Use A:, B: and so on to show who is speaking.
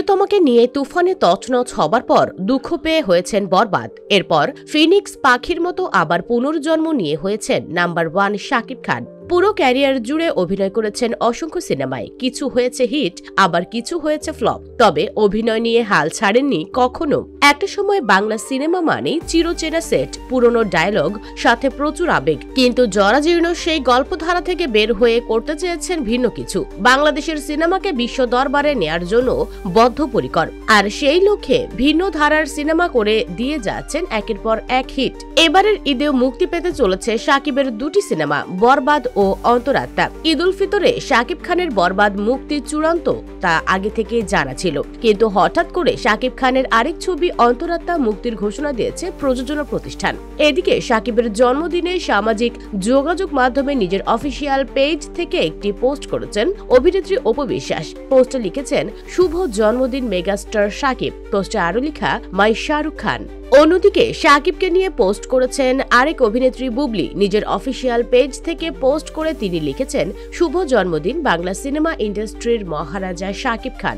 A: প্রিয়তমাকে নিয়ে তুফানে তছনছ হবার পর দুঃখ পেয়ে হয়েছেন বরবাদ। এরপর ফিনিক্স পাখির মতো আবার পুনর্জন্ম নিয়ে হয়েছেন নাম্বার 1 শাকিব খান। পুরো ক্যারিয়ার জুড়ে অভিনয় করেছেন অসংখ্য সিনেমায়। কিছু হয়েছে হিট, আবার কিছু হয়েছে ফ্লপ, তবে অভিনয় নিয়ে হাল ছাড়েননি কখনো। একটা সময় বাংলা সিনেমা মানেই চিরচেনা সেট, পুরনো ডায়লগ, সাথে প্রচুর আবেগ। কিন্তু জরাজীর্ণ সেই গল্পধারা থেকে বের হয়ে করতে চেয়েছেন ভিন্ন কিছু। বাংলাদেশের সিনেমাকে বিশ্ব দরবারে নেয়ার জন্য বদ্ধপরিকর, আর সেই লক্ষ্যে ভিন্ন ধারার সিনেমা করে দিয়ে যাচ্ছেন একের পর এক হিট। এবারের ঈদেও মুক্তি পেতে চলেছে শাকিবের দুটি সিনেমা, বরবাদ ও অন্তরাত্মা। ঈদ উল ফিতরে শাকিব খানের বরবাদ মুক্তি চূড়ান্ত তা আগে থেকে জানা ছিল, কিন্তু হঠাৎ করে শাকিব খানের আরেক ছবি অন্তরাত্মা মুক্তির ঘোষণা দিয়েছে প্রযোজনা প্রতিষ্ঠান। এদিকে শাকিবের জন্মদিনে সামাজিক যোগাযোগ মাধ্যমে নিজের অফিসিয়াল পেজ থেকে একটি পোস্ট করেছেন অভিনেত্রী অপু বিশ্বাস। পোস্টে লিখেছেন, শুভ জন্মদিন মেগাস্টার শাকিব। পোস্টে আরো লেখা, মাই শাহরুখ খান। অন্যদিকে শাকিবকে নিয়ে পোস্ট করেছেন আরেক অভিনেত্রী বুবলি। নিজের অফিসিয়াল পেজ থেকে পোস্ট করে তিনি লিখেছেন, শুভ জন্মদিন বাংলা সিনেমা ইন্ডাস্ট্রির মহারাজা শাকিব খান।